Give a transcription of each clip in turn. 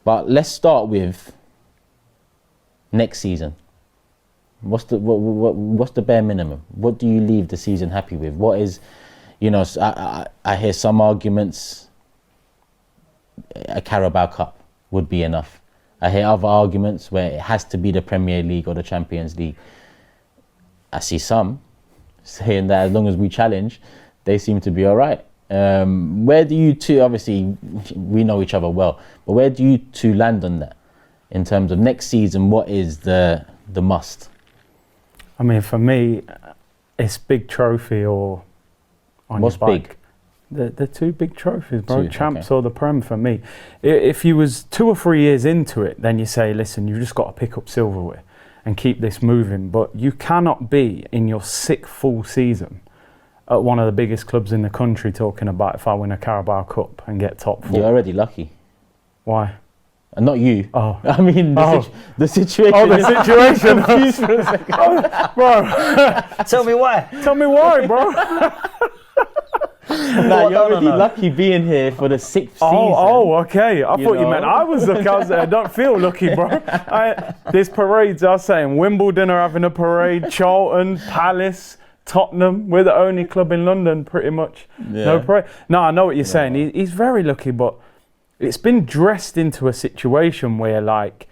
But let's start with next season. What's the bare minimum? What do you leave the season happy with? What is, I hear some arguments. A Carabao Cup would be enough. I hear other arguments where it has to be the Premier League or the Champions League. I see some saying that as long as we challenge, they seem to be all right. Where do you two, obviously we know each other well, but where do you two land on that in terms of next season? What is the must? I mean, for me, it's big trophy or on What's your bike. big? The two big trophies, bro. Champs okay. or the Prem for me. If you was 2 or 3 years into it, then you say, listen, you've just got to pick up silverware and keep this moving. But you cannot be in your 6th full season at one of the biggest clubs in the country talking about if I win a Carabao Cup and get top 4. You're already lucky. Why? And not you. Oh. I mean, the situation. Oh, the situation. Confused for a second. Bro. Tell me why. Tell me why, bro. You're already lucky being here for the 6th season. Oh, okay. I thought you meant I was lucky. I was there. I don't feel lucky, bro. There's parades. I was saying Wimbledon are having a parade. Charlton, Palace, Tottenham. We're the only club in London, pretty much. Yeah. No parade. No, I know what you're saying. He's very lucky, but it's been dressed into a situation where, like,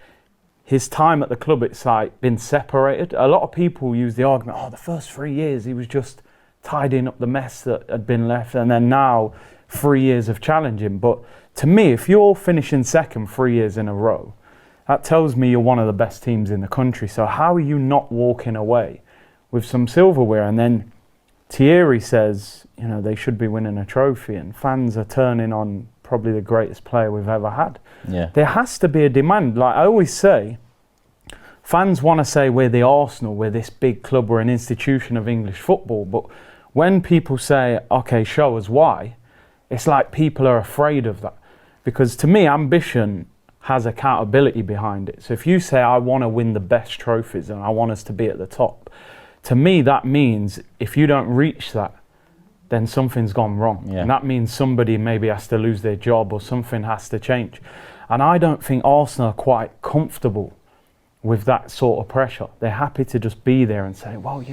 his time at the club, it's like been separated. A lot of people use the argument, the first 3 years he was just tidying up the mess that had been left, and then now 3 years of challenging. But to me, if you're finishing second 3 years in a row, that tells me you're one of the best teams in the country. So how are you not walking away with some silverware? And then Thierry says, they should be winning a trophy, and fans are turning on probably the greatest player we've ever had. Yeah. There has to be a demand. Like I always say, fans want to say we're the Arsenal, we're this big club, we're an institution of English football. But when people say, okay, show us why, it's like people are afraid of that. Because to me, ambition has accountability behind it. So if you say, I want to win the best trophies and I want us to be at the top, to me, that means if you don't reach that, then something's gone wrong. Yeah. And that means somebody maybe has to lose their job or something has to change. And I don't think Arsenal are quite comfortable with that sort of pressure. They're happy to just be there and say, well,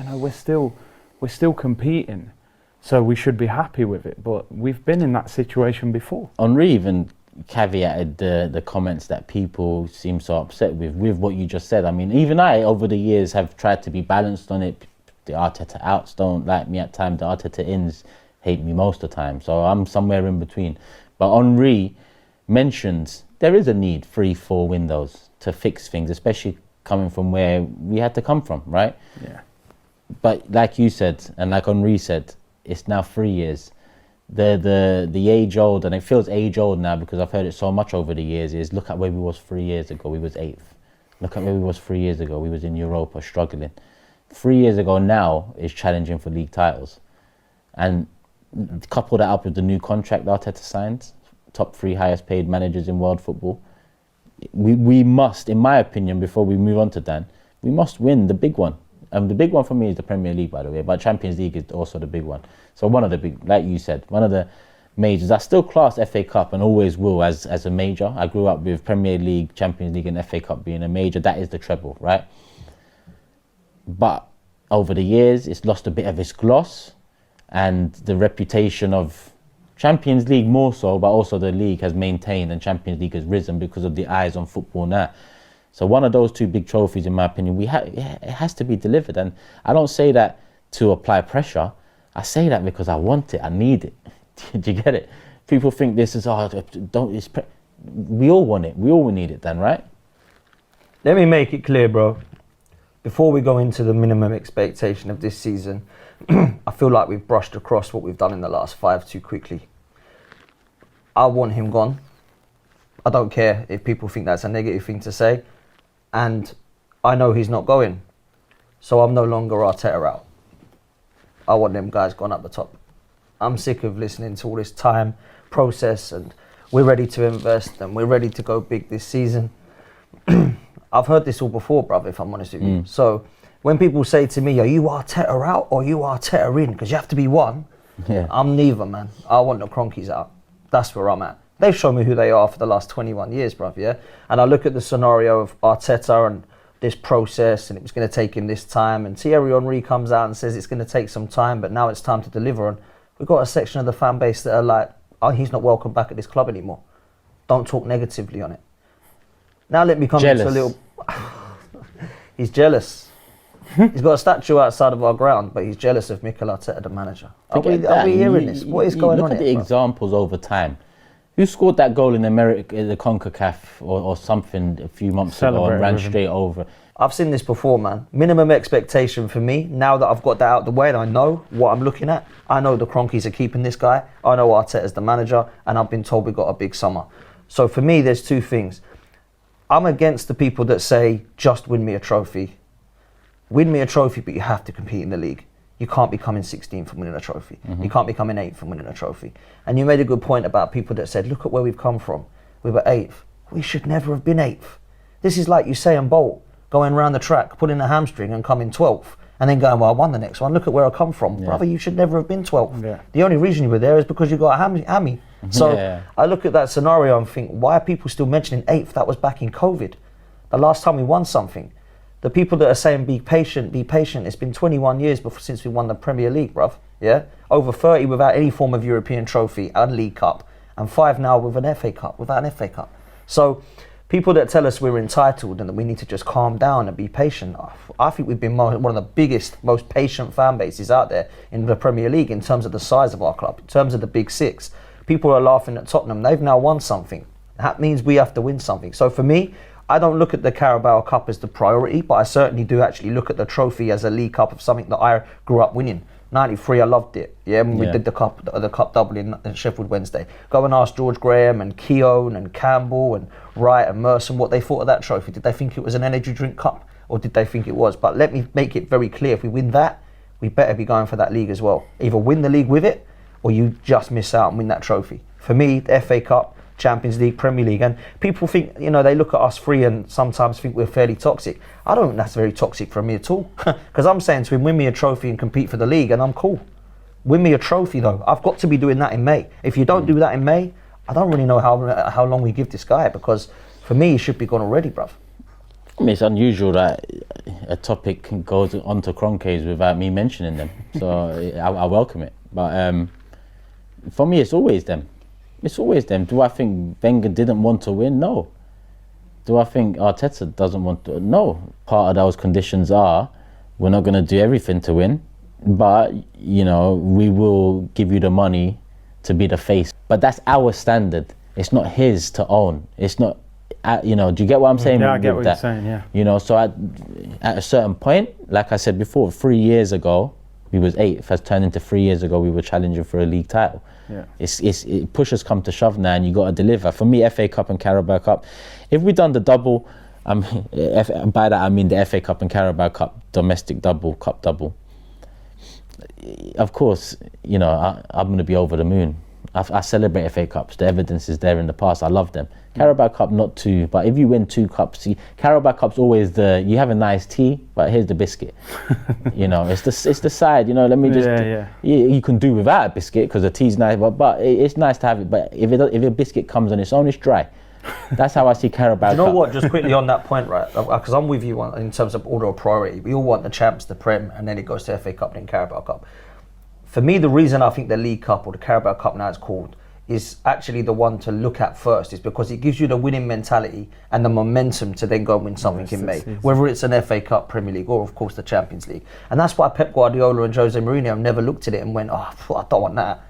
we're still competing, so we should be happy with it. But we've been in that situation before. Henri even caveated the comments that people seem so upset with what you just said. I mean, even I, over the years, have tried to be balanced on it. The Arteta outs don't like me at times. The Arteta ins hate me most of the time. So I'm somewhere in between. But Henri mentions there is a need 3-4 windows to fix things, especially coming from where we had to come from, right? Yeah. But like you said, and like Henri said, it's now 3 years. The age old, and it feels age old now because I've heard it so much over the years, is look at where we was 3 years ago, we was 8th. Look at where we was 3 years ago, we was in Europa struggling. 3 years ago now is challenging for league titles. And couple that up with the new contract Arteta signed, top 3 highest paid managers in world football, we must, in my opinion, before we move on to Dan, we must win the big one. The big one for me is the Premier League, by the way, but Champions League is also the big one. So one of the big, like you said, one of the majors. I still class FA Cup and always will as a major. I grew up with Premier League, Champions League and FA Cup being a major. That is the treble, right? But over the years, it's lost a bit of its gloss, and the reputation of Champions League more so, but also the league has maintained, and Champions League has risen because of the eyes on football now. So one of those 2 big trophies, in my opinion, it has to be delivered. And I don't say that to apply pressure. I say that because I want it, I need it. Do you get it? People think this is, we all want it, we all need it then, right? Let me make it clear, bro. Before we go into the minimum expectation of this season, I feel like we've brushed across what we've done in the last 5 too quickly. I want him gone. I don't care if people think that's a negative thing to say. And I know he's not going. So I'm no longer Arteta out. I want them guys gone up the top. I'm sick of listening to all this time, process, and we're ready to invest and we're ready to go big this season. I've heard this all before, brother, if I'm honest with you. So when people say to me, are you Arteta out or you Arteta in? Because you have to be one. Yeah. I'm neither, man. I want the Cronkies out. That's where I'm at. They've shown me who they are for the last 21 years, bruv, yeah? And I look at the scenario of Arteta and this process, and it was going to take him this time, and Thierry Henry comes out and says it's going to take some time, but now it's time to deliver. And we've got a section of the fan base that are like, oh, he's not welcome back at this club anymore. Don't talk negatively on it. Now let me come into a little... He's jealous. He's got a statue outside of our ground, but he's jealous of Mikel Arteta, the manager. Are we hearing this? What is going on here? Look at the examples over time. Who scored that goal in America, the CONCACAF or something a few months ago and ran straight over? I've seen this before, man. Minimum expectation for me, now that I've got that out of the way and I know what I'm looking at, I know the Cronkies are keeping this guy, I know Arteta's the manager, and I've been told we've got a big summer. So for me, there's two things. I'm against the people that say, just win me a trophy. Win me a trophy, but you have to compete in the league. You can't be coming 16th from winning a trophy. You can't be coming 8th from winning a trophy. And you made a good point about people that said, look at where we've come from. We were 8th. We should never have been 8th. This is like Usain Bolt going around the track, pulling a hamstring and coming 12th. And then going, well, I won the next one. Look at where I come from. Yeah. Brother, you should never have been 12th. Yeah. The only reason you were there is because you got a hammy. So I look at that scenario and think, why are people still mentioning 8th? That was back in COVID. The last time we won something. The people that are saying be patient, it's been 21 years since we won the Premier League, bruv. Yeah? Over 30 without any form of European trophy and League Cup. And 5 now with an FA Cup, without an FA Cup. So people that tell us we're entitled and that we need to just calm down and be patient, I think we've been one of the biggest, most patient fan bases out there in the Premier League in terms of the size of our club, in terms of the big six. People are laughing at Tottenham. They've now won something. That means we have to win something. So for me, I don't look at the Carabao Cup as the priority, but I certainly do actually look at the trophy as a League Cup of something that I grew up winning. 93, I loved it. Yeah, when we did the cup double in Sheffield Wednesday. Go and ask George Graham and Keown and Campbell and Wright and Merson what they thought of that trophy. Did they think it was an energy drink cup, or did they think it was? But let me make it very clear: if we win that, we better be going for that league as well. Either win the league with it, or you just miss out and win that trophy. For me, the FA Cup, Champions League, Premier League, and people think, they look at us three and sometimes think we're fairly toxic. I don't think that's very toxic for me at all, because I'm saying to him, win me a trophy and compete for the league, and I'm cool. Win me a trophy though. I've got to be doing that in May. If you don't do that in May, I don't really know how long we give this guy, because for me, he should be gone already, bruv. I mean, it's unusual that a topic goes onto Cronkies without me mentioning them, so I welcome it. But for me, it's always them. It's always them. Do I think Wenger didn't want to win? No. Do I think Arteta doesn't want to? No. Part of those conditions are, we're not going to do everything to win, but, we will give you the money to be the face. But that's our standard. It's not his to own. It's not, do you get what I'm saying? Yeah, I get what you're saying, yeah. So at a certain point, like I said before, 3 years ago, we was 8th, has turned into 3 years ago, we were challenging for a league title. Yeah. It push has come to shove now, and you got to deliver. For me, FA Cup and Carabao Cup. If we done the double, by that I mean the FA Cup and Carabao Cup, domestic double, cup double. Of course, I'm going to be over the moon. I celebrate FA Cups. The evidence is there in the past. I love them. Carabao Cup, not too, but if you win 2 cups, see, Carabao Cup's always you have a nice tea, but here's the biscuit. It's the side. Let me just. You can do without a biscuit because the tea's nice, but it's nice to have it. But if a biscuit comes on its own, it's dry. That's how I see Carabao Cup. You know what? Just quickly on that point, right? Because I'm with you in terms of order of priority. We all want the champs, the Prem, and then it goes to FA Cup, then Carabao Cup. For me, the reason I think the League Cup, or the Carabao Cup now it's called, is actually the one to look at first, is because it gives you the winning mentality and the momentum to then go and win something in May, whether it's an FA Cup, Premier League, or of course the Champions League. And that's why Pep Guardiola and Jose Mourinho have never looked at it and went, I don't want that.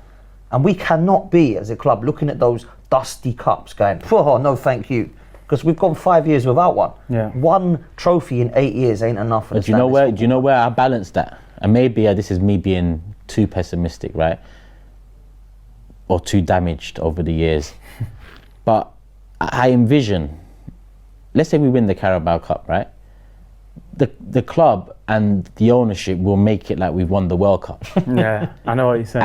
And we cannot be, as a club, looking at those dusty cups going, oh, no thank you, because we've gone 5 years without one. Yeah. 1 trophy in 8 years ain't enough for the standards football. Do you know where I balance that? And maybe this is me being too pessimistic, right? Or too damaged over the years. But I envision, let's say we win the Carabao Cup, right? The club and the ownership will make it like we've won the World Cup. Yeah, I know what you're saying.